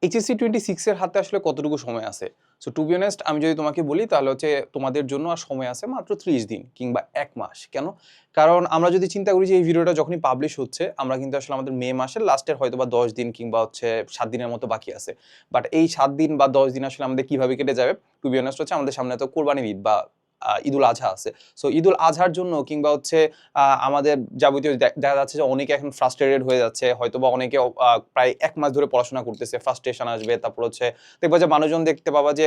HSC 26 এর হাতে আসলে কতটুকু সময় আছে? সো টু বি অনেস্ট আমি যদি তোমাকে বলি তাহলে হচ্ছে তোমাদের জন্য আর সময় আছে মাত্র 30 দিন কিংবা ১ মাস। কেন? কারণ আমরা যদি চিন্তা করি যে এই ভিডিওটা যখনই পাবলিশ হচ্ছে, আমরা কিন্তু আসলে আমাদের মে মাসের লাস্টের হয়তোবা ১০ দিন কিংবা হচ্ছে ৭ দিনের মতো বাকি আছে। বাট এই ৭ দিন বা ১০ দিন আসলে আমাদের কিভাবে কেটে যাবে? টু বি অনেস্ট হচ্ছে আমাদের সামনে তো কোরবানির ঈদ বা ঈদুল আজহা আছে। সো ঈদুল আজহার জন্য কিংবা হচ্ছে আমাদের যাবতীয় দেখা যাচ্ছে যে অনেকে এখন ফ্রাস্ট্রেটেড হয়ে যাচ্ছে। হয়তোবা অনেকে প্রায় ১ মাস ধরে পড়াশোনা করতেছে। ফ্রাস্ট্রেশন আসবে। তারপর হচ্ছে দেখবা যে মানুষজন দেখতে পাবা যে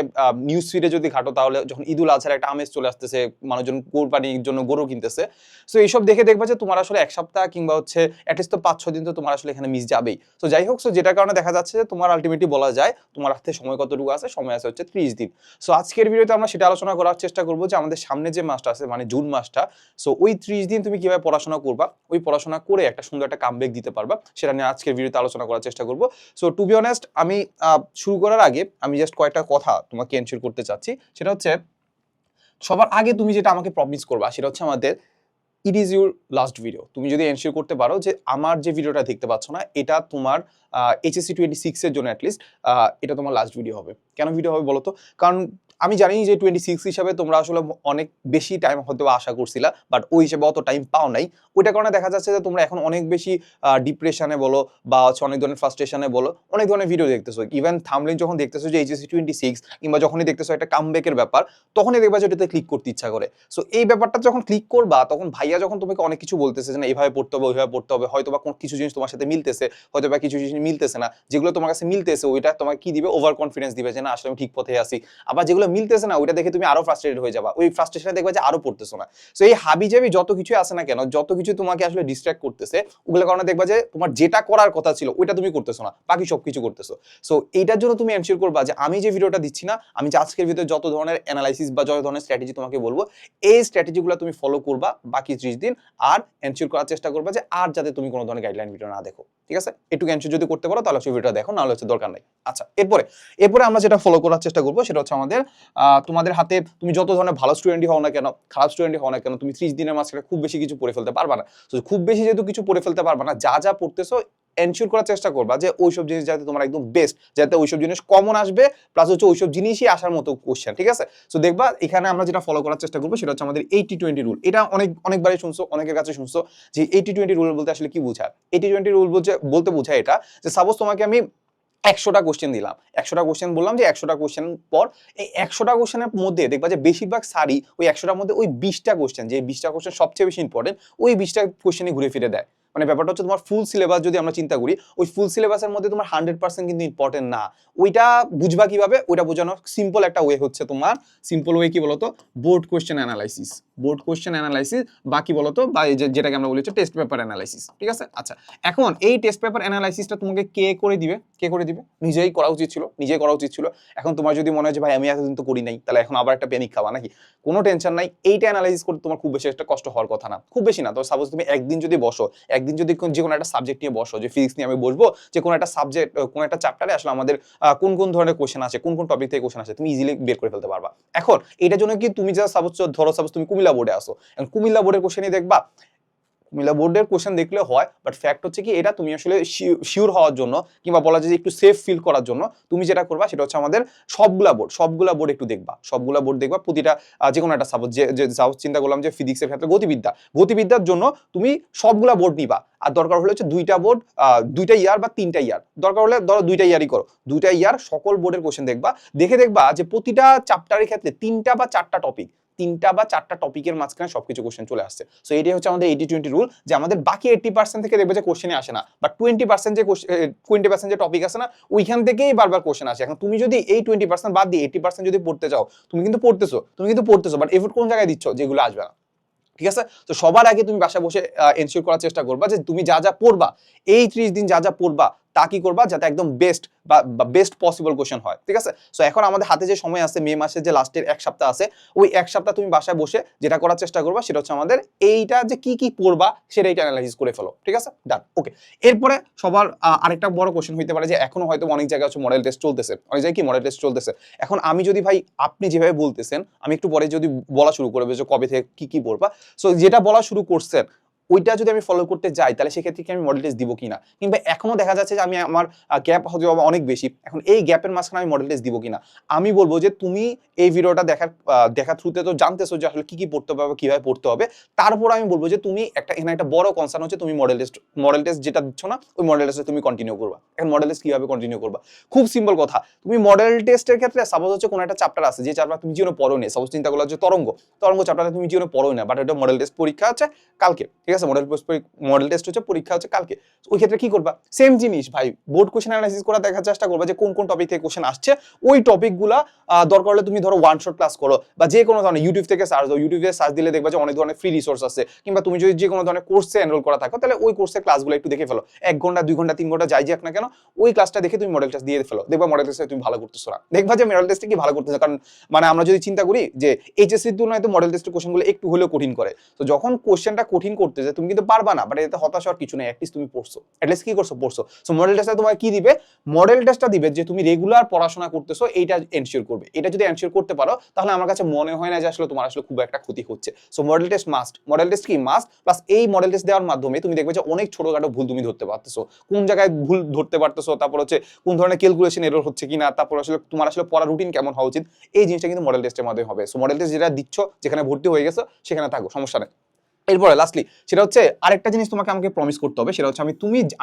নিউজ ফিডে যদি ঘাটো তাহলে যখন ঈদুল আজহার একটা আমেজ চলে আসতেছে, মানুষজন কোরবানির জন্য গরু কিনতেছে। সো এইসব দেখে দেখবা যে তোমার আসলে ১ সপ্তাহ কিংবা হচ্ছে এটলিস্ট তো ৫-৬ দিন তো তোমার আসলে এখানে মিস যাবেই। সো যাই হোক, সো যেটার কারণে দেখা যাচ্ছে যে তোমার আল্টিমেটলি বলা যায় তোমার হাতে সময় কতটুকু আছে? সময় আছে হচ্ছে ৩০ দিন। সো আজকের ভিডিওতে আমরা সেটা আলোচনা করার চেষ্টা করব যে আমাদের সামনে যে মাসটা আছে মানে জুন মাসটা, সো ওই ৩০ দিন তুমি কিভাবে পড়াশোনা করবা, ওই পড়াশোনা করে একটা সুন্দর একটা কামব্যাক দিতে পারবা, সেটা নিয়ে আজকের ভিডিওতে আলোচনা করার চেষ্টা করব। সো টু বি অনেস্ট আমি শুরু করার আগে আমি জাস্ট কয়েকটা কথা তোমাকে এনশিওর করতে চাচ্ছি। সেটা হচ্ছে সবার আগে তুমি যেটা আমাকে প্রমিস করবা সেটা হচ্ছে আমাদের it is your last video. তুমি যদি এনশিওর করতে পারো যে আমার যে ভিডিওটা দেখতে পাচ্ছ না এটা তোমার এইচএসসি 26 এর জন্য অ্যাটলিস্ট এটা তোমার লাস্ট ভিডিও হবে। কেন ভিডিও হবে বলো তো? কারণ আমি জানি যে 26 হিসাবে তোমরা আসলে অনেক বেশি টাইম হয়তো আশা করছিলা, বাট ওই হিসেবে অত টাইম পাও নাই। ওইটার কারণে দেখা যাচ্ছে যে তোমরা এখন অনেক বেশি ডিপ্রেশনে বলো বা হচ্ছে অনেক ধরনের ফ্রাস্ট্রেশনে বলো, অনেক ধরনের ভিডিও দেখতেছো। ইভেন থাম্বনেইল যখন দেখতেছো যে এইচএসসি 26 কিংবা যখনই দেখতেছো একটা কামব্যাকের ব্যাপার, তখনই দেখবা যে ওটাতে ক্লিক করতে ইচ্ছা করে। সো এই ব্যাপারটা যখন ক্লিক করবা তখন ভাইয়া যখন তোমাকে অনেক কিছু বলতেছে যে না এইভাবে পড়তে হবে, ওইভাবে পড়তে হবে, হয়তো বা কিছু জিনিস তোমার সাথে মিলতেছে, হয়তো বা কিছু জিনিস মিলতেছে না, যেগুলো তোমার কাছে মিলতেছে ওইটা তোমাকে কি দিবে? ওভার কনফিডেন্স দিবে যে না আসলে আমি ঠিক পথে আছি। আবার যেগুলো মিলতেছে না ওইটা দেখে তুমি আরো ফ্রাস্ট্রেটেড হয়ে যাবা, ওই ফ্রাস্ট্রেশনে দেখবা যে আরো পড়তেছো না। সো এই হাবিজাবি যত কিছু আছে না কেন, যত কিছু তোমাকে আসলে ডিস্ট্রাক্ট করতেছে, ওগুলোর কারণে দেখবা যে তোমার যেটা করার কথা ছিল ওইটা তুমি করতেছো না, বাকি সবকিছু করতেছো। সো এইটার জন্য তুমি এনশিওর করবা যে আমি যে ভিডিওটা দিচ্ছি না, আমি যে আজকের ভিডিওতে যত ধরনের অ্যানালাইসিস বা যত ধরনের স্ট্র্যাটেজি তোমাকে বলবো, এই স্ট্র্যাটেজিগুলো তুমি ফলো করবা বাকি 30 দিন। আর এনশিওর করার চেষ্টা করবা যে আর যাতে তুমি কোনো ধরনের গাইডলাইন ভিডিও না দেখো। ঠিক আছে? একটু এনশিওর যদি করতে পারো তাহলে হচ্ছে ভিডিওটা দেখো, নাহলে হচ্ছে দরকার নাই। আচ্ছা, এরপরে আমরা যেটা ফলো করার চেষ্টা করবো সেটা হচ্ছে আমাদের তোমাদের হাতে তুমি যত ধরনের ভালো স্টুডেন্টই হও না কেন, খারাপ স্টুডেন্টই হও না কেন, তুমি 30 দিনের মাঝখানে খুব বেশি কিছু পড়ে ফেলতে পারবা না। তো খুব বেশি যেহেতু কিছু পড়ে ফেলতে পারবা না, যা যা পড়তেছো এনশিওর করার চেষ্টা করবা যে ওইসব জিনিস যাতে তোমার একদম বেস্ট, যাতে ওইসব জিনিস কমন আসবে, প্লাস হচ্ছে ওইসব জিনিসই আসার মতো কোশ্চেন। ঠিক আছে? সো দেখবা এখানে আমরা যেটা ফলো করার চেষ্টা করবো সেটা হচ্ছে আমাদের 80-20 রুল। এটা অনেকবারই শুনছো, অনেকের কাছে শুনছো যে 80-20 রুল বলতে আসলে কি বোঝায়? 80-20 রুল বলতে বোঝায় এটা যে সাপোজ তোমাকে আমি ১০০টা কোশ্চেন দিলাম, ১০০টা কোশ্চেন বললাম যে ১০০টা কোশ্চেন পর এই ১০০টা কোশ্চেনের মধ্যে দেখবা যে বেশিরভাগ স্যারই ওই ১০০টার মধ্যে ওই ২০টা কোশ্চেন, যে ২০টা কোশ্চেন সবচেয়ে বেশি ইম্পর্টেন্ট, ওই ২০টা কোশ্চেনই ঘুরে ফিরে দেয়। মানে ব্যাপারটা হচ্ছে তোমার ফুল সিলেবাস যদি আমরা চিন্তা করি, ওই ফুল সিলেবাসের মধ্যে তোমার 100% কিন্তু ইম্পর্টেন্ট না। ওইটা বুঝবা কিভাবে? ওইটা বোঝানোর সিম্পল একটা ওয়ে হচ্ছে তোমার, সিম্পল ওয়ে কি বলতো? Board question analysis. Board question analysis বা কি বলতো, বা যেটাকে আমরা বলি হচ্ছে টেস্ট পেপার অ্যানালাইসিস। ঠিক আছে? আচ্ছা, এখন এই টেস্ট পেপার অ্যানালাইসিসটা তোমাকে কে করে দিবে? কে করে দিবে? নিজেই করা উচিত ছিল, নিজেই করা উচিত ছিল। এখন তোমার যদি মনে হয় যে ভাই আমি এতদিন তো করি নাই, তাহলে এখন আবার একটা প্যানিক খাবা নাকি? কোনো টেনশন নাই, এইটা অ্যানালাইসিস করতে তোমার খুব বেশি একটা কষ্ট হওয়ার কথা না, খুব বেশি না। তো সাপোজ তুমি একদিন যদি বসো, একদিন যদি যে কোনো একটা সাবজেক্ট নিয়ে বসো, যে ফিজিক্স নিয়ে আমি বসবো, যে কোনো একটা সাবজেক্ট, কোনো একটা চ্যাপ্টারে আসলে আমাদের কোন কোন ধরনের কোশ্চেন আছে, কোন কোন টপিক থেকে কোশ্চেন আছে, তুমি ইজিলি বের করে ফেলতে পারবা। এখন এটার জন্য কি তুমি যা সাপোজ ধরো, সাপোজ তুমি কুমিল্লা বোর্ডে আসো, কুমিল্লা বোর্ডের কোশ্চেনই দেখবা, কুমিল্লা বোর্ডের কোশ্চেন দেখলে হয়, বাট ফ্যাক্ট হচ্ছে কি এটা তুমি আসলে শিওর হওয়ার জন্য কিংবা বলা যায় যে একটু সেফ ফিল করার জন্য তুমি যেটা করবা সেটা হচ্ছে আমাদের সবগুলা বোর্ড একটু দেখবা, সবগুলা বোর্ড দেখবা প্রতিটা যে কোনো একটা সাপোজ, যে সাপোজ চিন্তা করলাম যে ফিজিক্সের ক্ষেত্রে গতিবিদ্যার জন্য তুমি সবগুলা বোর্ড নিবা। আর দরকার হলে হচ্ছে দুইটা বোর্ড, দুইটা ইয়ার বা তিনটা ইয়ার, দরকার হলে ধরো দুইটা ইয়ারই করো, দুইটা ইয়ার সকল বোর্ডের কোশ্চেন দেখবা। দেখবা যে প্রতিটা চ্যাপ্টারের ক্ষেত্রে তিনটা বা চারটা টপিকের মাঝখানে সবকিছু কোশ্চেন চলে আসছে। সো এটাই হচ্ছে আমাদের 80-20 রুল, যে আমাদের বাকি 80% থেকে দেখবে যে কোশ্চেনই আসে না, বাট 20% যে টপিক আছে না, ওইখান থেকেই বারবার কোশ্চেন আসে। এখন তুমি যদি এই 20% বাদ দিয়ে 80% যদি পড়তে চাও, তুমি কিন্তু পড়তেছো, বাট এফোর্ট কোন জায়গায় দিচ্ছ? যেগুলো আসবে না। ঠিক আছে? তো সবার আগে তুমি বাসায় বসে এনশিওর করার চেষ্টা করবা যে তুমি যা যা পড়বা, এই 30 দিন যা যা পড়বা তা কি করবা যাতে একদম বেস্ট বা বেস্ট পসিবল কোশ্চেন হয়। ঠিক আছে? সো এখন আমাদের হাতে যে সময় আছে, মে মাসের যে লাস্টের 1 সপ্তাহ আছে, ওই 1 সপ্তাহ তুমি বাসায় বসে যেটা করার চেষ্টা করবা সেটা হচ্ছে আমাদের এইটা যে কি কি পড়বা সেটাই অ্যানালাইসিস করে ফেলো। ঠিক আছে? ডান। ওকে। এরপরে সবার আরেকটা বড় কোশ্চেন হইতে পারে যে এখনো হয়তো অনেক জায়গায় হচ্ছে মডেল টেস্ট চলতেছে, অনেক জায়গায় কি মডেল টেস্ট চলতেছে। এখন আমি যদি ভাই আপনি যেভাবে বলতেছেন, আমি একটু পরে যদি বলা শুরু করবে যে কবে থেকে কি কি পড়বা, সো যেটা বলা শুরু করছেন ওইটা যদি আমি ফলো করতে যাই তাহলে সেক্ষেত্রে কি আমি মডেল টেস্ট দিব কিনা, কিংবা এখনো দেখা যাচ্ছে যে আমি আমার গ্যাপ হয়তো অনেক বেশি, এখন এই গ্যাপের মাঝখানে আমি মডেল টেস্ট দিব কিনা। আমি বলবো যে তুমি এই ভিডিওটা দেখার থ্রুতে তো জানতেছো যে আসলে কি কি পড়তে হবে বা কিভাবে পড়তে হবে, তারপর আমি বলবো যে তুমি এখানে একটা বড় কনসার্ন হচ্ছে তুমি মডেল টেস্ট যেটা দিচ্ছ না ওই মডেল টেস্টে তুমি কন্টিনিউ করবা। এখন মডেল টেস্ট কিভাবে কন্টিনিউ করবা, খুব সিম্পল কথা। তুমি মডেল টেস্টের ক্ষেত্রে সাপোজ হচ্ছে কোনো একটা চ্যাপ্টার আছে যে চ্যাপ্টার তুমি জীবনে পড়ো নি, সাপোজ চিন্তা করলো যে তরঙ্গ চ্যাপ্টারটা তুমি জীবনে পড়ো না, বাট এটা মডেল টেস্ট পরীক্ষা আছে কালকে, ঠিক আছে, মডেল টেস্ট হচ্ছে পরীক্ষা হচ্ছে কালকে। ওই ক্ষেত্রে কি করবা, সেম জিনিস ভাই, বোর্ড কোশ্চেন অ্যানালাইসিস করা দেখার চেষ্টা করবা যে কোন কোন টপিক থেকে কোশ্চেন আসছে, ওই টপিকগুলা দরকার হলে তুমি ধরো ওয়ান শট ক্লাস করো, বা যে কোনো ধরনের ইউটিউব থেকে সার্চ দাও, ইউটিউবে সার্চ দিলে দেখবা যে অনেক ধরনের ফ্রি রিসোর্স আছে, কিংবা তুমি যদি যে কোনো ধরনের কোর্সে এনরোল করা থাকো তাহলে ওই কোর্সের ক্লাসগুলো একটু দেখে ফেলো, 1 ঘন্টা 2 ঘন্টা 3 ঘন্টা যাই যাক না কেন, ওই ক্লাসটা দেখে তুমি মডেল টেস্ট দিয়ে ফেলো, দেখবা মডেল টেস্টে তুমি ভালো করতেছো না, দেখবা যে মডেল টেস্টে কি ভালো করতেছো। কারণ মানে আমরা যদি চিন্তা করি যে এইচএসসির তুলনায় তো মডেল টেস্টের কোশ্চেনগুলো একটু হলেও কঠিন করে, তো যখন কোশ্চেনটা কঠিন করতেছে তুমি কিন্তু পারবা না, বাট এতে হতাশ হওয়ার কিছু নেই, অ্যাটলিস্ট তুমি পড়ছো, অ্যাটলিস্ট কি করছো, পড়ছো। সো মডেল টেস্টটা তোমার কি দিবে, মডেল টেস্টটা দিবে যে তুমি রেগুলার পড়াশোনা করতেছো, এইটা এনশিওর করবে। এটা যদি এনশিওর করতে পারো তাহলে আমার কাছে মনে হয় না যে আসলে তোমার আসলে খুব একটা ক্ষতি হচ্ছে। So model test must, model test কি মাস্ট, প্লাস এই মডেল টেস্ট দেওয়ার মাধ্যমে তুমি দেখবে যে অনেক ছোটখাটো ভুল তুমি ধরতে পারতেছো, কোন জায়গায় ভুল ধরতে পারতেছো, তারপর হচ্ছে কোন ধরনের ক্যালকুলেশন এরর হচ্ছে কিনা, তারপর আসলে তোমার আসলে পড়া রুটিন কেমন হওয়া উচিত, এই জিনিসটা কিন্তু মডেল টেস্টের মাধ্যমে হবে। সো মডেল টেস্ট যেটা দিচ্ছ, যেখানে ভর্তি হয়ে গেছো সেখানে থাকো, সমস্যা নেই। এরপরে লাস্টলি সেটা হচ্ছে আরেকটা জিনিস আমাকে প্রমিস করতে হবে, সেটা হচ্ছে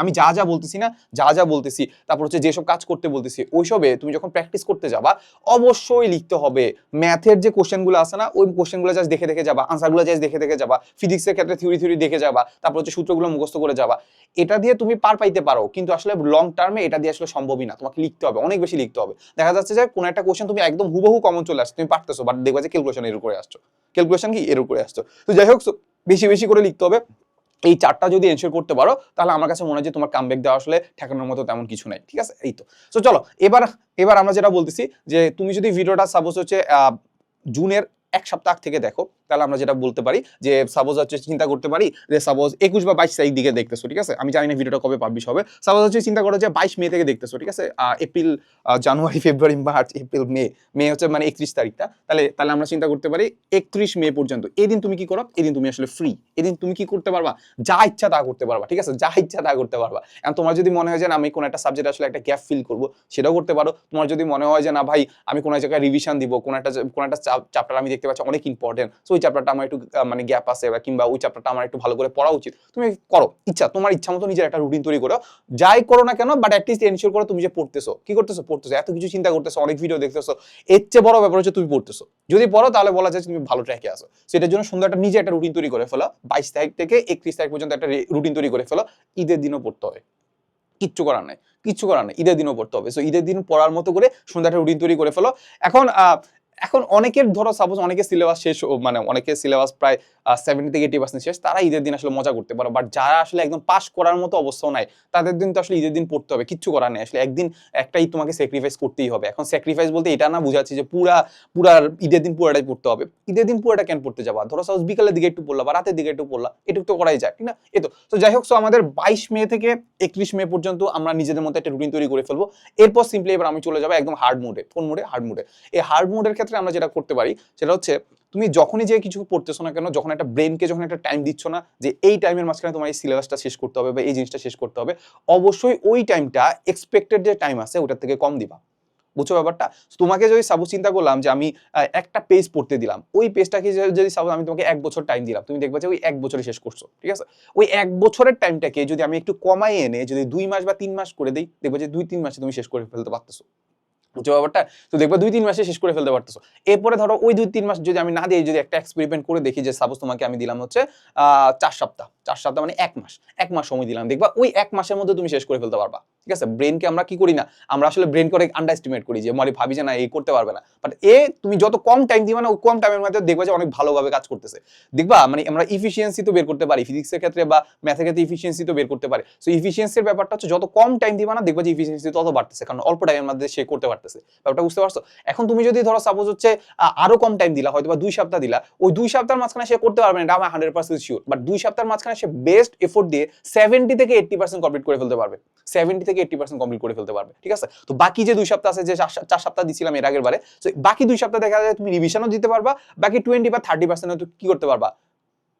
আমি যা যা বলতেছি না, যা বলতেছি, তারপর হচ্ছে যেসব কাজ করতে বলতেছি ওইসবে তুমি যখন প্র্যাকটিস করতে যাবা অবশ্যই লিখতে হবে। ম্যাথের যে কোশ্চেনগুলো আছে না, ওই কোশ্চেনগুলো জাস্ট দেখে যাবা, আনসারগুলো জাস্ট দেখে যাবা, ফিজিক্সের ক্ষেত্রে থিওরি দেখে যাবা, তারপর হচ্ছে সূত্রগুলো মুখস্থ করে যাবা। এটা দিয়ে তুমি পার পাইতে পারো, কিন্তু আসলে লং টার্মে এটা দিয়ে আসলে সম্ভবই না, তোমাকে লিখতে হবে, অনেক বেশি লিখতে হবে। দেখা যাচ্ছে যে কোনো একটা কোশ্চেন তুমি একদম হুবহু কমন চলে আসছে, তুমি পারতেছো, বাট দেখবা যে ক্যালকুলেশন এর উপরে আসছো, ক্যালকুলেশন কি এর উপরে আসছো। তো যাই হোক, বেশি বেশি করে লিখতে হবে। এই চারটা যদি এনশিওর করতে পারো তাহলে আমার কাছে মনে হয় যে তোমার কামব্যাক দেওয়া আসলে ঠেকানোর মতো তেমন কিছু নাই, ঠিক আছে। এই তো। সো চলো এবার আমরা যেটা বলতেছি যে তুমি যদি ভিডিওটা সাপোজ হচ্ছে জুনের 1 সপ্তাহ থেকে দেখো, তাহলে আমরা যেটা বলতে পারি যে সাপোজ হচ্ছে চিন্তা করতে পারি যে সাপোজ 21 বা 22 তারিখ দিকে দেখতেছো, ঠিক আছে, আমি জানি না ভিডিওটা কবে পাবলিশ হবে, সাপোজ হচ্ছে চিন্তা করো যে 22 মে থেকে দেখতেছো, ঠিক আছে, এপ্রিল জানুয়ারি ফেব্রুয়ারি মার্চ এপ্রিল মে হচ্ছে মানে 31 তারিখটা, তাহলে আমরা চিন্তা করতে পারি 31 মে পর্যন্ত এই দিন তুমি কি করো, এই দিন তুমি আসলে ফ্রি, এই দিন তুমি কি করতে পারবা, যা ইচ্ছা তা করতে পারবা, ঠিক আছে, যা ইচ্ছা তা করতে পারবা। এখন তোমার যদি মনে হয় যে না আমি কোনো একটা সাবজেক্ট আসলে একটা গ্যাপ ফিল করবো, সেটাও করতে পারো। তোমার যদি মনে হয় যে না ভাই আমি কোনো জায়গায় রিভিশন দিব, কোনো একটা চ্যাপ্টার আমি দেখতে পাচ্ছি অনেক ইম্পর্টেন্ট, সো ওই চ্যাপ্টারটা আমার একটু মানে গ্যাপ আছে, বা কিংবা ওই চ্যাপ্টারটা আমার একটু ভালো করে পড়া উচিত, তুমি করো, তোমার ইচ্ছা মতো নিজের একটা রুটিন তৈরি করো, যাই করো না কেন, বাট অ্যাটলিস্ট এনশিওর করো তুমি যে পড়তেছো, কি করতেছো, এত কিছু চিন্তা করতেছো, অনেক ভিডিও দেখতেছো, এর চেয়ে বড় ব্যাপার হচ্ছে তুমি পড়তেছো। যদি পড়ো তাহলে বলা যায় তুমি ভালো ট্র্যাকে আসো। সেটার জন্য সুন্দর একটা নিজে একটা রুটিন তৈরি করে ফেলো, 22 তারিখ থেকে 31 তারিখ পর্যন্ত একটা রুটিন তৈরি করে ফেলো। ঈদের দিনও পড়তে হবে, কিচ্ছু করার নাই, ঈদের দিনও পড়তে হবে। সো ঈদের দিন পড়ার মতো করে সুন্দর একটা রুটিন তৈরি করে ফেলো। এখন অনেকের ধরো সাপোজ অনেকের সিলেবাস শেষ, মানে অনেকের সিলেবাস প্রায় 70 থেকে 80% শেষ, তারা ঈদের দিন আসলে মজা করতে পারো, বাট যারা আসলে একদম পাস করার মতো অবস্থাও নাই তাদের দিন তো আসলে ঈদের দিন পড়তে হবে, কিচ্ছু করার নেই, আসলে একদিন একটাই তোমাকে স্যাক্রিফাইস করতেই হবে। এখন স্যাক্রিফাইস বলতে এটা না বুঝাচ্ছি যে পুরা ঈদের দিন পুরাটাই পড়তে হবে, ঈদের দিন পুরাটা কেন পড়তে যাবা, ধরো সাপোজ বিকালের দিকে একটু পড়লা বা রাতের দিকে একটু পড়লা, এটুকু তো করাই যায়, ঠিক না। তো যাই হোক, আমাদের 22 মে থেকে 31 মে পর্যন্ত আমরা নিজেদের মধ্যে একটা রুটিন তৈরি করে ফেলবো। এরপর সিম্পলি এবার আমি চলে যাবো একদম হার্ড মোডে। কোন মোডে? হার্ড মোডে। এই হার্ড মোডের ক্ষেত্রে আমরা যেটা করতে পারি সেটা হচ্ছে তুমি যখনই যে কিছু পড়তেছো না কেন, যখন একটা ব্রেনকে যখন একটা টাইম দিচ্ছ না যে এই টাইমের মাঝখানে তোমার এই সিলেবাসটা শেষ করতে হবে বা এই জিনিসটা শেষ করতে হবে, অবশ্যই ওই টাইমটা এক্সপেক্টেড যে টাইম আছে ওটার থেকে কম দিবা। বুঝছো ব্যাপারটা? তোমাকে যদি সাপোজ চিন্তা করলাম যে আমি একটা পেজ পড়তে দিলাম, ওই পেজটাকে যদি সাপোজ আমি তোমাকে 1 বছর টাইম দিলাম, তুমি দেখবে যে ওই 1 বছরে শেষ করছো, ঠিক আছে। ওই 1 বছরের টাইমটাকে যদি আমি একটু কমাই এনে যদি 2 মাস বা 3 মাস করে দিই, দেখবে যে 2-3 মাসে তুমি শেষ করে ফেলতে পারতেছো। বুঝছো ব্যাপারটা? তো দেখবা 2-3 মাসে শেষ করে ফেলতে পারতেছো। এরপরে ধরো ওই 2-3 মাস যদি আমি না দিই, যদি একটা এক্সপেরিমেন্ট করে দেখি যে সাপোজ তোমাকে আমি দিলাম হচ্ছে 4 সপ্তাহ, 4 সপ্তাহ মানে 1 মাস, 1 মাস সময় দিলাম, দেখবা ওই 1 মাসের মধ্যে তুমি শেষ করে ফেলতে পারবা, ঠিক আছে। ব্রেনকে আমরা কি করি না, আমরা আসলে ব্রেনকে অনেক আন্ডার এস্টিমেট করি, যে মানে ভাবি যে না এই করতে পারবে না, বাট তুমি যত কম টাইম দিবা না, ওই কম টাইমের মধ্যে দেখবা যে অনেক ভালোভাবে কাজ করতেছে। দেখবা মানে আমরা ইফিসিয়েন্সি তো বের করতে পারি, ফিজিক্সের ক্ষেত্রে বা ম্যাথের ক্ষেত্রে ইফিসিয়েন্সি তো বের করতে পারি। সো ইফিসিয়েন্সির ব্যাপারটা হচ্ছে যত কম টাইম দিবা না, দেখবা যে ইফিসিয়েন্সি তত বাড়তেছে, কারণ অল্প টাইমের মধ্যে সে করতে পারতেছে। ব্যাপারটা বুঝতে পারছো? এখন তুমি যদি ধরো সাপোজ হচ্ছে আরো কম টাইম দিলা, হয়তো বা 2 সপ্তাহ দিলা, ওই 2 সপ্তাহের মাঝখানে সে করতে পারবে না, এটা আমার 100% শিওর, বাট 2 সপ্তাহের মাঝখানে সে বেস্ট এফোর্ট দিয়ে 70 থেকে 80% কমপ্লিট করে ফেলতে পারবে, 70 থেকে 80% কমপ্লিট করে ফেলতে পারবে, ঠিক আছে। তো বাকি যে 2 সপ্তাহ আছে, যে 4 সপ্তাহ দিছিলাম এর আগের বারে, বাকি 2 সপ্তাহ দেখা যায় তুমি রিভিশনও দিতে পারবা, বাকি 20 বা 30% কি করতে পারবা,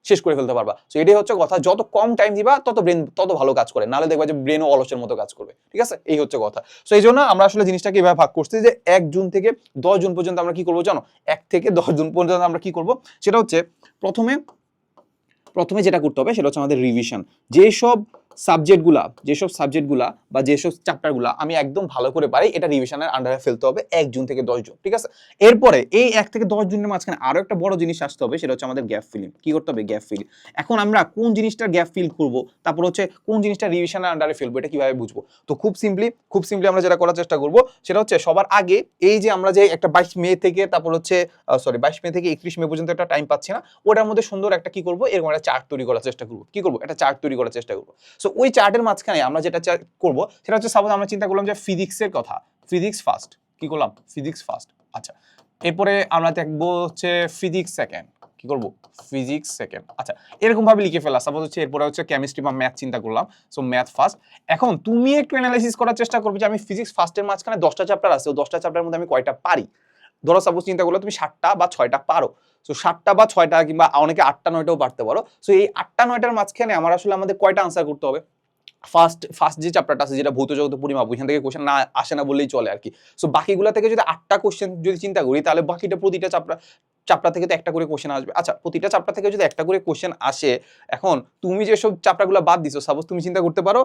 শেষ করে ফেলতে পারবা। সো এটাই হচ্ছে কথা, যত কম টাইম দিবা তত ব্রেন তত ভালো কাজ করে, নাহলে দেখবা যে ব্রেনও অলসের মতো কাজ করবে। ঠিক আছে, এই হচ্ছে কথা। সো এই জন্য আমরা আসলে জিনিসটাকে এভাবে ভাগ করছি যে 1 জুন থেকে 10 জুন পর্যন্ত আমরা কি করবো জানো, 1 থেকে 10 জুন পর্যন্ত আমরা কি করব, সেটা হচ্ছে প্রথমে যেটা করতে হবে সেটা হচ্ছে আমাদের রিভিশন। যেসব সাবজেক্টগুলা বা যেসব চ্যাপ্টারগুলা আমি একদম ভালো করে পারি, এটা রিভিশনের আন্ডারে ফেলতে হবে 1 জুন থেকে 10 জুন। ঠিক আছে, এরপরে এই 1 থেকে 10 জুনের মাঝখানে আরো একটা বড় জিনিস আসতে হবে, সেটা হচ্ছে আমাদের গ্যাপ ফিলিং। কি করতে হবে? Gap fill. এখন আমরা কোন জিনিসটা গ্যাপ ফিল করব, তারপর হচ্ছে কোন জিনিসটা রিভিশনের আন্ডারে ফেলবো, এটা কিভাবে বুঝবো? তো খুব সিম্পলি আমরা যেটা করার চেষ্টা করব সেটা হচ্ছে সবার আগে এই যে আমরা যে একটা 22 মে থেকে তারপর হচ্ছে 22 মে থেকে 31 মে পর্যন্ত একটা টাইম পাচ্ছি না, ওটার মধ্যে সুন্দর একটা কি করব, এরকম একটা চার্ট তৈরি করার চেষ্টা করব। কি করব? একটা চার্ট তৈরি করার চেষ্টা করব। সো ওই চার্টের মাঝখানে আমরা যেটা করব সেটা হচ্ছে, সাপোজ আমরা চিন্তা করলাম যে ফিজিক্সের কথা, ফিজিক্স ফার্স্ট, কি করলাম? Physics first. আচ্ছা, এরপরে আমরা দেখবো হচ্ছে ফিজিক্স সেকেন্ড, কি করব? Physics second. আচ্ছা, এরকম ভাবে লিখে ফেলা। সাপোজ হচ্ছে এরপরে হচ্ছে কেমিস্ট্রি বা ম্যাথ চিন্তা করলাম, সো ম্যাথ ফার্স্ট। এখন তুমি একটু অ্যানালাইসিস করার চেষ্টা করবে যে আমি ফিজিক্স ফার্স্টের মাঝখানে 10টা চ্যাপ্টার আছে, ও 10টা চ্যাপ্টারের মধ্যে আমি কয়টা পারি। ধরো সাপোজ চিন্তা করলে তুমি 7টা বা 6টা পারো, সো 7টা বা 6টা কিংবা অনেকে 8টা 9টাও পারতে পারো। সো এই 8টা 9টার মাঝখানে আমাদের কয়টা আনসার করতে হবে? ফার্স্ট যে চ্যাপ্টারটা আছে যেটা ভৌত জগত পরিমাপ, ওইখান থেকে কোশ্চেন না আসে না বললেই চলে আর কি। সো বাকিগুলো থেকে যদি 8টা কোশ্চেন যদি চিন্তা করি, তাহলে বাকিটা প্রতিটা চ্যাপ্টার থেকে তো একটা করে কোশ্চেন আসবে। আচ্ছা, প্রতিটা চ্যাপ্টার থেকে যদি একটা করে কোশ্চেন আসে, এখন তুমি যেসব চ্যাপ্টারগুলো বাদ দিছো, সাপোজ তুমি চিন্তা করতে পারো,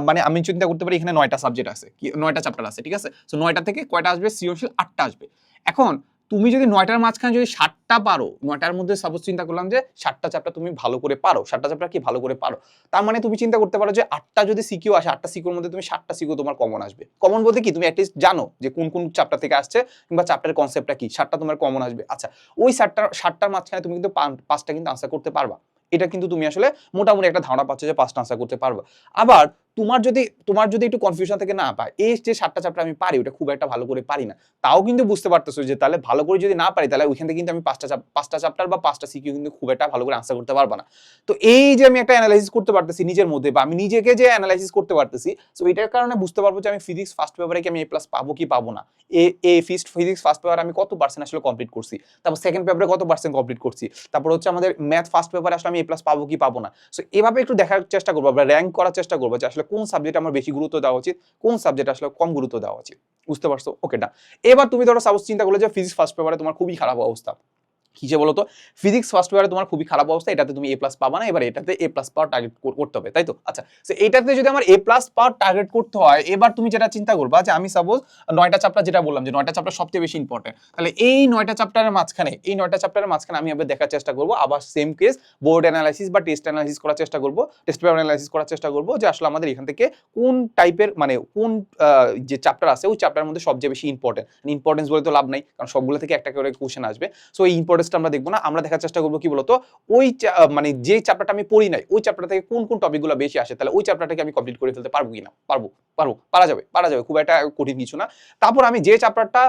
মানে আমি চিন্তা করতে পারি এখানে 9টা সাবজেক্ট আছে, 9টা চ্যাপ্টার আছে, ঠিক আছে। সো 9টা থেকে কয়টা আসবে? সৃজনশীল 8টা আসবে। এখন তুমি যদি 9টার মাঝখানে যদি 7টা পারো, 9টার মধ্যে সাপোজ চিন্তা করলাম যে 7টা চ্যাপ্টার তুমি ভালো করে পারো, 7টা চ্যাপ্টার কি ভালো করে পারো, তার মানে তুমি চিন্তা করতে পারো যে 8টা যদি সিকিউ আসে, 8টা সিকিউর মধ্যে তুমি 7টা সিকিউ তোমার কমন আসবে। কমন বলতে কি, তুমি অ্যাটলিস্ট জানো যে কোন কোন চ্যাপ্টার থেকে আসছে কিংবা চ্যাপ্টারের কনসেপ্টটা কি, 7টা তোমার কমন আসবে। আচ্ছা, ওই 7টার মাঝখানে তুমি কিন্তু 5টা কিন্তু আনসার করতে পারবা। এটা কিন্তু তুমি আসলে মোটামুটি একটা ধারণা পাচ্ছ যে 5টা আনসার করতে পারবা। আবার তোমার যদি একটু কনফিউশন থেকে না পায়, এই যে 7টা চ্যাপ্টার আমি পারি, ওটা খুব একটা ভালো করে পারি না, তাও কিন্তু বুঝতে পারতেছো যে তাহলে ভালো করে যদি না পারি, তাহলে ওইখান থেকে কিন্তু আমি 5টা চ্যাপ্টার বা 5টা সিকিউ কিন্তু খুব একটা ভালো করে আনসার করতে পারবো না। তো এই যে আমি একটা অ্যানালাইসিস করতে পারতেছি নিজের মধ্যে, বা আমি নিজেকে যে অ্যানালাইসিস করতে পারতেছি, সো এটার কারণে বুঝতে পারবো যে আমি ফিজিক্স ফার্স্ট পেপারে কি আমি A+ পাবো কি পাবো না, ফিজিক্স ফার্স্ট পেপার আমি কত পার্সেন্ট আসলে কমপ্লিট করছি, তারপর সেকেন্ড পেপারে কত পার্সেন্ট কমপ্লিট করছি, তারপর হচ্ছে আমাদের ম্যাথ ফার্স্ট পেপারে আসলে আমি A+ পাবো কি পাবো না। সো এভাবে একটু দেখার চেষ্টা করবো, বা র্যাঙ্ক করার চেষ্টা করবো যে আসলে কোন সাবজেক্ট আমার বেশি গুরুত্ব দেওয়া উচিত, কোন সাবজেক্ট আসলে কম গুরুত্ব দেওয়া উচিত। বুঝতে পারছো? ওকে, না এবার তুমি ধরো সাপোজ চিন্তা করলে যে ফিজিক্স ফার্স্ট পেপারে তোমার খুবই খারাপ অবস্থা, কিসে বলতো? ফিজিক্স ফার্স্ট পেপারে তোমার খুবই খারাপ অবস্থা, এটাতে তুমি A+ পাবা না, এবার এটাতে A+ পাওয়ার টার্গেট করতে হবে, তাই তো? আচ্ছা, সো এটাতে যদি আমার A+ পাওয়ার টার্গেট করতে হয়, এবার তুমি যেটা চিন্তা করবা যে আমি সাপোজ 9টা চ্যাপ্টার, যেটা বললাম যে 9টা চ্যাপ্টার সবচেয়ে বেশি ইম্পর্টেন্ট, তাহলে এই 9টা চ্যাপ্টারের মাঝখানে আমি আবার দেখার চেষ্টা করবো, আবার সেম কেস বোর্ড অ্যানালাইসিস বা টেস্ট অ্যানালাইসিস করার চেষ্টা করবো, টেস্ট পেপার অ্যানালাইসিস করার চেষ্টা করবো যে আসলে আমাদের এখান থেকে কোন টাইপের, মানে কোন যে চ্যাপ্টার আছে ওই চ্যাপ্টারের মধ্যে সবচেয়ে বেশি ইম্পর্টেন্স বলে তো লাভ নাই, কারণ সবগুলো থেকে একটা করে কোশ্চেন আসবে। সো এই ইম্পর্টেন্সটা আমরা দেখবো না, আমরা দেখার চেষ্টা করবো কি বলতো, ওই মানে যে চ্যাপ্টারটা আমি পড়ি নাই, ওই চ্যাপ্টার থেকে কোন কোন টপিকগুলো বেশি আসে, তাহলে ওই চ্যাপ্টারটাকে আমি কমপ্লিট করে ফেলতে পারবো কিনা। পারা যাবে, খুব একটা কঠিন কিছু না। তারপর আমি যে চ্যাপ্টারটা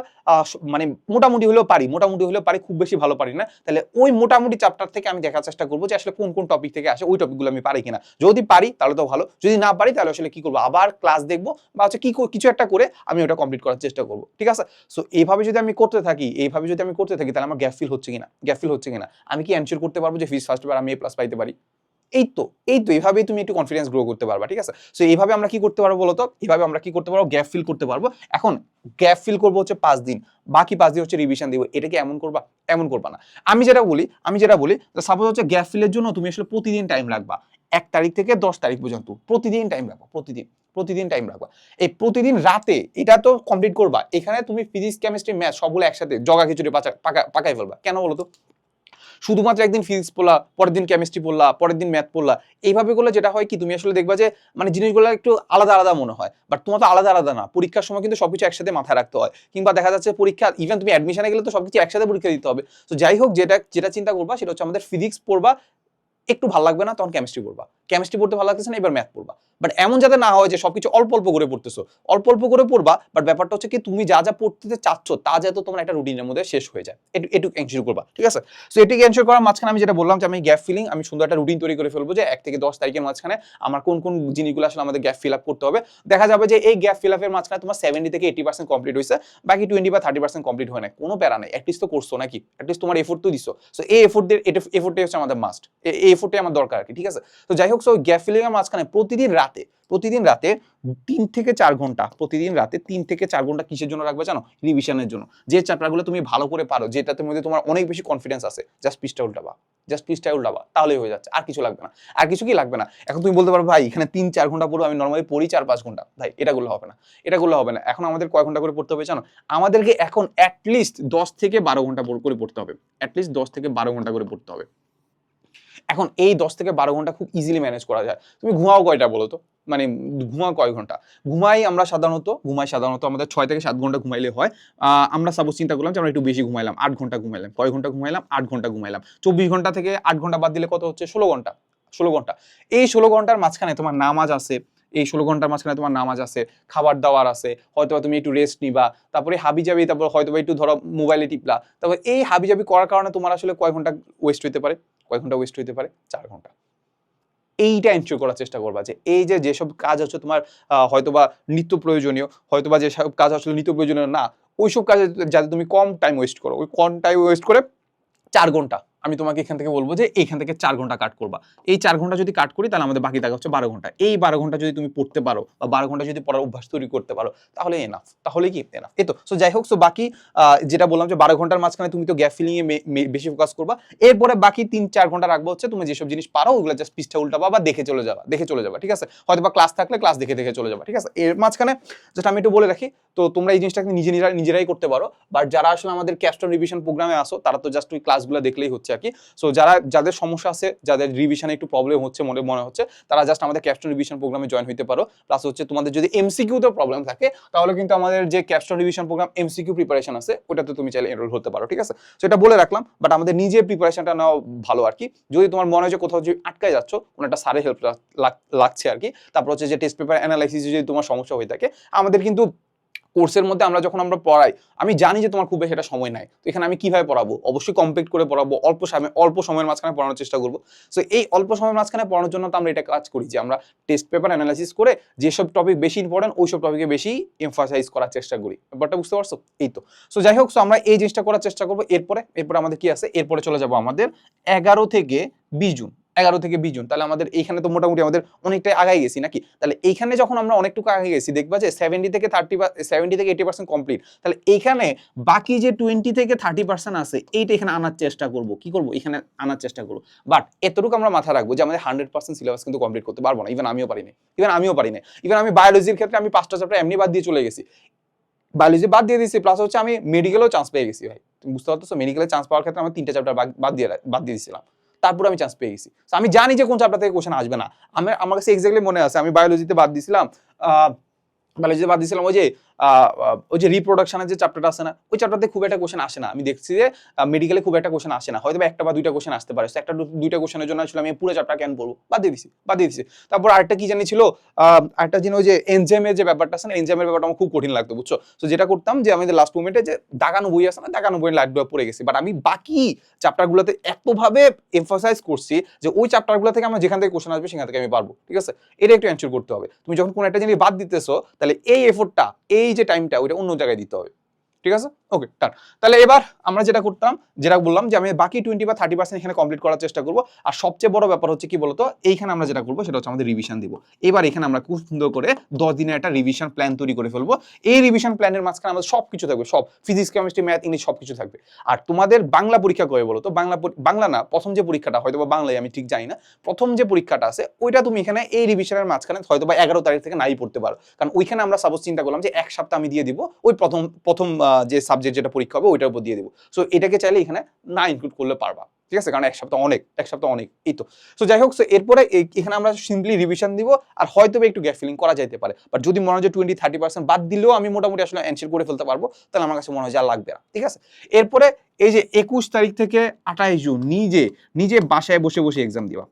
মানে মোটামুটি হলেও পারি, খুব বেশি ভালো পারি না, তাহলে ওই মোটামুটি চ্যাপ্টার থেকে আমি দেখার চেষ্টা করবো যে আসলে কোন কোন টপিক থেকে আসে, ওই টপিকগুলো আমি পারি কিনা। যদি পারি তাহলে তো ভালো, যদি না পারি তাহলে আসলে কি করবো, আবার ক্লাস দেখবো বা হচ্ছে কিছু একটা করে আমি ওটা কমপ্লিট করার চেষ্টা করবো। ঠিক আছে, সো এইভাবে যদি আমি করতে থাকি, তাহলে আমার গ্যাপ ফিল হচ্ছে কিনা, আমি কি এনশিওর করতে পারবো যে ফিজিক্স ফার্স্ট পেপার আমি A+ পাইতে পারি? এই তো এইভাবেই তুমি একটু কনফিডেন্স গ্রো করতে পারবা। ঠিক আছে, সো এইভাবে আমরা কি করতে পারবো বলতো, গ্যাপ ফিল করতে পারবো। এখন গ্যাপ ফিল করবো হচ্ছে 5 দিন, বাকি 5 দিন হচ্ছে রিভিশন দিব। এটা কি এমন করবা না। আমি যেটা বলি সাপোজ হচ্ছে গ্যাপ ফিলের জন্য তুমি আসলে প্রতিদিন টাইম রাখবা, 1 তারিখ থেকে 10 তারিখ পর্যন্ত প্রতিদিন টাইম রাখবা, প্রতিদিন টাইম রাখবা। এই প্রতিদিন রাতে এটা তো কমপ্লিট করবা। এখানে তুমি ফিজিক্স কেমিস্ট্রি ম্যাথ সবগুলো একসাথে জগা খিচুড়ি পাকাই ফেলবা। কেন বলো তো? শুধুমাত্র একদিন ফিজিক্স পড়লা, পরের দিন কেমিস্ট্রি পড়লা, পরের দিন ম্যাথ পড়লা, এইভাবে করলে যেটা হয় কি, তুমি আসলে দেখবা যে মানে জিনিসগুলো একটু আলাদা মনে হয়, বাট তোমার তো আলাদা না। পরীক্ষার সময় কিন্তু সবকিছু একসাথে মাথায় রাখতে হয়, কিংবা দেখা যাচ্ছে পরীক্ষা ইভেন তুমি অ্যাডমিশনে গেলে তো সবকিছু একসাথে পরীক্ষা দিতে হবে। তো যাই হোক, যেটা চিন্তা করবা সেটা হচ্ছে আমাদের ফিজিক্স পড়বা, একটু ভালো লাগবে না তখন কেমিস্ট্রি পড়বা, কেমিস্ট্রি পড়তে ভালো লাগতেছে না, এবার ম্যাথ পড়বা। বাট এমন যাতে না হয় যে সবকিছু অল্প অল্প করে পড়তেছো, অল্প অল্প করে পড়বা, বাট ব্যাপারটা হচ্ছে কি তুমি যা যা পড়তে চাচ্ছ তা যাতে তোমার একটা রুটিনের মধ্যে শেষ হয়ে যায়, এটুকু এনশিওর করবা, ঠিক আছে? সো এটুকু এনশিওর করার মাঝখানে আমি যেটা বললাম যে আমি গ্যাপ ফিলিং, আমি সুন্দর একটা রুটিন তৈরি করে ফেলবো যে 1 থেকে 10 তারিখের মাঝখানে আমার কোন কোন জিনিসগুলো আসলে আমাদের গ্যাপ ফিল আপ করতে হবে। দেখা যাবে যে এই গ্যাপ ফিল আপের মাঝখানে তোমার 70 থেকে 80% কমপ্লিট হয়েছে, বাকি 20 বা 30% কমপ্লিট হয় না, কোনো প্যারা নাই, অ্যাটলিস্ট তো করছো নাকি, অ্যাটলিস্ট তোমার এফোর্ট তো দিছো। সো এই এফোর্টটাই হচ্ছে আমাদের মাস্ট, এই এফোর্টটাই আমার দরকার আর কি, ঠিক আছে? তো যাই হোক, সো গ্যাপ ফিলিং এর মাঝখানে প্রতিদিন রাতে 3 থেকে 4 ঘন্টা, প্রতিদিন রাতে 3 থেকে 4 ঘন্টা কিসের জন্য রাখবে জানো? রিভিশনের জন্য। যে চ্যাপ্টারগুলো তুমি ভালো করে পারো, যেটাতে মধ্যে তোমার অনেক বেশি কনফিডেন্স আছে, জাস্ট পৃষ্ঠা উল্টাবা, তাহলেই হয়ে যাচ্ছে, আর কিছু লাগবে না, আর কিছু কি লাগবে না। এখন তুমি বলতে পারো ভাই এখানে 3-4 ঘন্টা পড়বো, আমি নর্মালি পড়ি 4-5 ঘন্টা, ভাই এটা করলে হবে না, এটা করলে হবে না। এখন আমাদের কয় ঘন্টা করে পড়তে হবে জানো? আমাদেরকে এখন অ্যাটলিস্ট 10 থেকে 12 ঘন্টা করে পড়তে হবে, অ্যাটলিস্ট 10 থেকে 12 ঘন্টা করে পড়তে হবে। এখন এই 10 থেকে 12 ঘন্টা খুব ইজিলি ম্যানেজ করা যায়। তুমি ঘুমাও কয়টা বলো তো? মানে ঘুমাও কয় ঘন্টা? আমরা সাধারণত আমাদের 6 থেকে 7 ঘন্টা ঘুমাইলে হয়। আমরা সাপোজ চিন্তা করলাম যে আমরা একটু বেশি ঘুমাইলাম, 8 ঘন্টা ঘুমাইলাম। কয় ঘন্টা ঘুমাইলাম? 8 ঘন্টা ঘুমাইলাম। 24 ঘন্টা থেকে 8 ঘন্টা বাদ দিলে কত হচ্ছে? 16 ঘন্টা। 16 ঘন্টা। এই 16 ঘন্টার মাঝখানে তোমার নামাজ আছে। এই 16 ঘন্টার মাঝখানে তোমার নামাজ আছে, খাবার দাবার আছে, হয়তোবা তুমি একটু রেস্ট নিবা, তারপরে হাবিজাবি, তারপর হয়তোবা একটু ধরো মোবাইলে টিপলা। তারপর এই হাবিজাবি করার কারণে তোমার আসলে কয় ঘন্টা ওয়েস্ট হইতে পারে? 4 ঘন্টা। এইটা এনশিওর করার চেষ্টা করবা যে এই যে যেসব কাজ হচ্ছে তোমার হয়তোবা নিত্য প্রয়োজনীয়, হয়তোবা যেসব কাজ আসলে নিত্য প্রয়োজনীয় না, ওইসব কাজে যাতে তুমি কম টাইম ওয়েস্ট করো, ওই কম টাইম ওয়েস্ট করে 4 ঘন্টা আমি তোমাকে এখান থেকে বলবো যে এখান থেকে 4 ঘন্টা কাট করবা। এই 4 ঘন্টা যদি কাট করি তাহলে আমাদের বাকি থাকা হচ্ছে 12 ঘন্টা। এই 12 ঘন্টা যদি তুমি পড়তে পারো বা 12 ঘন্টা যদি পড়ার অভ্যাস তৈরি করতে পারো তাহলে এনাফ। তাহলে কি এনাফ? এই তো। সো যাই হোক, সো বাকি যেটা বললাম যে 12 ঘন্টার মাঝখানে তুমি তো গ্যাপ ফিলিং এ বেশি ফোকাস করবা। এরপরে বাকি 3-4 ঘন্টা রাখবো হচ্ছে তুমি যেসব জিনিস পারো ওগুলো জাস্ট পৃষ্ঠা উল্টাবা বা দেখে চলে যাবা, ঠিক আছে? হয়তো বা ক্লাস থাকলে ক্লাস দেখে চলে যাবা, ঠিক আছে? এর মাঝখানে যেটা আমি একটু বলে রাখি, তো তোমরা এই জিনিসটাকে নিজেরাই করতে পারো। বাট যারা আসলে আমাদের ক্যাপস্টোন রিভিশন প্রোগ্রামে আসো তারা তো জাস্ট ওই ক্লাসগুলো দেখলেই হচ্ছে আর কি। সো যাদের সমস্যা আছে, যাদের রিভিশনে একটু প্রবলেম হচ্ছে মনে হচ্ছে, তারা জাস্ট আমাদের ক্যাপস্টোন রিভিশন প্রোগ্রামে জয়েন হতে পারো। প্লাস হচ্ছে তোমাদের যদি এমসিকিউতে প্রবলেম থাকে তাহলে কিন্তু আমাদের যে capstone revision programme MCQ preparation আছে ওটাতে তুমি চাইলে এনরোল হতে পারো, ঠিক আছে? সো এটা বলে রাখলাম। বাট আমাদের নিজের প্রিপারেশনটা নেওয়া ভালো আর কি। যদি তোমার মনে হয় যে কোথাও যদি আটকায় যাচ্ছ, কোনো একটা স্যারের হেল্প লাগছে আর কি, তারপর হচ্ছে যে টেস্ট পেপার অ্যানালাইসিস যদি তোমার সমস্যা হয়ে থাকে, আমাদের কিন্তু কোর্সের মধ্যে আমরা পড়াই, আমি জানি যে তোমার খুব বেশি একটা সময় নাই, তো এখানে আমি কিভাবে পড়াবো? অবশ্যই কমপ্লিট করে পড়াবো, অল্প সময়ের মাঝখানে পড়ানোর চেষ্টা করবো। সো এই অল্প সময়ের মাঝখানে পড়ানোর জন্য তো আমরা এটা কাজ করি যে আমরা টেস্ট পেপার অ্যানালাইসিস করে যেসব টপিক বেশি ইম্পর্টেন্ট ওইসব টপিকে বেশি এমফাসাইজ করার চেষ্টা করি। ব্যাপারটা বুঝতে পারছো? এই তো। সো যাই হোক, সো আমরা এই জিনিসটা করার চেষ্টা করবো। এরপরে আমাদের কি আছে? এরপরে চলে যাবো আমাদের 11 থেকে 20 জুন। 11 থেকে 20 জুন, তাহলে আমাদের এইখানে তো মোটামুটি আমাদের অনেকটাই আগাই গেছি নাকি? তাহলে এইখানে যখন আমরা অনেকটুকু আগে গেছি দেখবা যে 70 থেকে 80% কমপ্লিট। তাহলে এইখানে বাকি যে 20 থেকে 30% আছে এইটা এখানে আনার চেষ্টা করব। কি করব? এখানে আনার চেষ্টা করব। বাট এতটুকু আমরা মাথায় রাখবো যে আমাদের 100% সিলেবাস কিন্তু কমপ্লিট করতে পারবো না। ইভেন আমিও পারি না। ইভেন আমি বায়োলজির ক্ষেত্রে আমি 5টা চ্যাপ্টার এমনি বাদ দিয়ে চলে গেছি। বায়োলজি বাদ দিয়ে দিয়েছি, প্লাস হচ্ছে আমি মেডিকেলেও চান্স পেয়ে গেছি ভাই। তুমি বুঝতে পারছো? মেডিকেলে চান্স পাওয়ার ক্ষেত্রে আমি 3টা চ্যাপ্টার বাদ দিয়ে দিয়েছিলাম। তারপর আমি চান্স পেয়ে গেছি। আমি জানি যে কোন চ্যাপ্টার থেকে কোশ্চেন আসবে না। আমার কাছে এক্স্যাক্টলি মনে আছে আমি বায়োলজিতে বাদ দিয়েছিলাম ওই যে রিপ্রোডাকশনের যে চ্যাপ্টারটা আছে না, ওই চ্যাপ্টারতে খুব একটা কোশ্চেন আসে না। আমি দেখছি যে মেডিকেলে খুব একটা কোশ্চেন আসে না, হয়তো একটা বা দুইটা কোশ্চেন আসতে পারে। একটা দুইটা কোশ্চেনের জন্য আসলে আমি পুরো চ্যাপ্টার কেন পড়বো? বাদ দিয়ে দিছি। তারপর আরেকটা কি জানি ছিল, আরেকটা জিনিস ওই যে এনজাইমের যে ব্যাপারটা আছে না, এনজাইমের ব্যাপারটা আমার খুব কঠিন লাগতো, বুঝছো? তো যেটা করতাম যে আমি লাস্ট মোমেন্টে যে দাগানো বই আছে না, দাগানো বইয়ের লাইটগুলো পড়ে গেছি। বাট আমি বাকি চ্যাপ্টারগুলোতে এতভাবে এমফাসাইজ করছি যে ওই চ্যাপ্টারগুলো থেকে আমার যেখান থেকে কোশ্চেন আসবে সেখান থেকে আমি পারবো, ঠিক আছে? এটা একটু এনশিওর করতে হবে। তুমি যখন কোনো একটা জিনিস বাদ দিতেছো তাহলে এই এফোর্টটা, এই যে টাইমটা, ওইটা অন্য জায়গায় দিতে হবে, ঠিক আছে? ওকে, টান। তাহলে এবার আমরা যেটা বললাম যে আমি বাকি 20 বা 30% এখানে কমপ্লিট করার চেষ্টা করবো। আর সবচেয়ে বড় ব্যাপার হচ্ছে কি বলতো, এইখানে আমরা যেটা করবো সেটা হচ্ছে আমাদের রিভিশন দিব। এবার এখানে আমরা খুব সুন্দর করে 10 দিনের একটা রিভিশন প্ল্যান তৈরি করে ফেলবো। এই রিভিশন প্ল্যানের মাঝখানে আমাদের সবকিছু থাকবে, সব ফিজিক্স, কেমিস্ট্রি, ম্যাথ, ইংলিশ সবকিছু থাকবে। আর তোমাদের বাংলা পরীক্ষা কবে বলো তো? বাংলা না, প্রথম যে পরীক্ষাটা, হয়তো বা বাংলায়, আমি ঠিক জানি না, প্রথম যে পরীক্ষাটা আছে ওইটা তুমি এখানে এই রিভিশনের মাঝখানে হয়তো বা 11 তারিখ থেকে নাই পড়তে পারো। কারণ ওইখানে আমরা সাপোজ চিন্তা করলাম যে এক সপ্তাহ আমি দিয়ে দিব ওই প্রথম যে সাবজেক্ট যেটা পরীক্ষা হবে ওইটার উপর দিয়ে দিব। সো এটাকে চাইলে এখানে না ইনক্লুড করলে পারবা, ঠিক আছে? কারণ এক সপ্তাহ অনেক এই তো। সো যাই হোক, এরপরে এখানে আমরা সিম্পলি রিভিশন দিব আর হয়তো একটু গ্যাপ ফিলিং করা যেতে পারে। বাট যদি মনে হয় যে 20-30% বাদ দিলেও আমি মোটামুটি আসলে এনশিওর করে ফেলতে পারবো, তাহলে আমার কাছে মনে হয় যে আর লাগবে না, ঠিক আছে? এরপরে এই যে 21 তারিখ থেকে 28 জুন নিজে বাসায় বসে এক্সাম দিবা।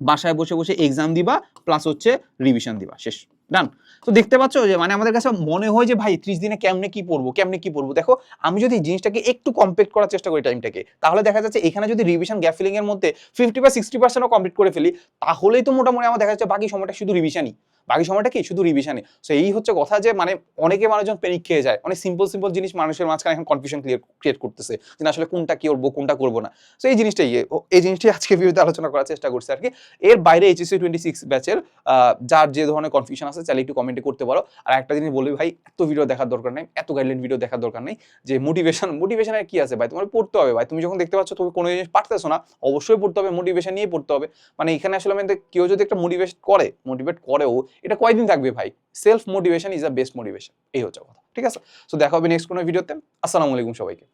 বাসায় বসে বসে এক্সাম দিবা প্লাস হচ্ছে রিভিশন দিবা, শেষ, ডান। তো দেখতে পাচ্ছ যে মানে আমাদের কাছে মনে হয় যে ভাই 30 দিনে কেমনে কি পড়বো। দেখো আমি যদি এই জিনিসটাকে একটু কমপ্লিট করার চেষ্টা করি টাইমটাকে, তাহলে দেখা যাচ্ছে এখানে যদি রিভিশন গ্যাপ ফিলিং এর মধ্যে 50 বা 60%ও কমপ্লিট করে ফেলি, তাহলেই তো মোটামুটি আমার দেখা যাচ্ছে বাকি সময়টা শুধু রিভিশনই, বাকি সময়টা কি শুধু রিভিশনে। সো এই হচ্ছে কথা যে মানে অনেকে মানুষজন প্যানিক খেয়ে যায়, অনেক সিম্পল জিনিস মানুষের মাঝখানে এখন কনফিউশন ক্রিয়েট করতেছে যে আসলে কোনটা কি করবো কোনটা করবো না। সো এই জিনিসটাই আজকে ভিডিওতে আলোচনা করার চেষ্টা করছি আর কি। এর বাইরে এইচএসসি 26 ব্যাচের যার যে ধরনের কনফিউশন আছে চাইলে একটু কমেন্টে করতে পারো। আর একটা জিনিস বলি ভাই, এত ভিডিও দেখার দরকার নেই, এত গাইডলাইন ভিডিও দেখার দরকার নেই। যে মোটিভেশনের কি আছে ভাই, তোমার পড়তে হবে ভাই। তুমি যখন দেখতে পাচ্ছ তুমি কোনো জিনিস পারতেছো না, অবশ্যই পড়তে হবে, মোটিভেশন নিয়ে পড়তে হবে। মানে এখানে আসলে কেউ যদি একটা মোটিভেট করেও এটা কয়দিন থাকবে ভাই। Self motivation is the best motivation, এই হচ্ছে কথা, ঠিক আছে। সো দেখা হবে নেক্সট কোনো ভিডিওতে। আসসালামু আলাইকুম সবাইকে।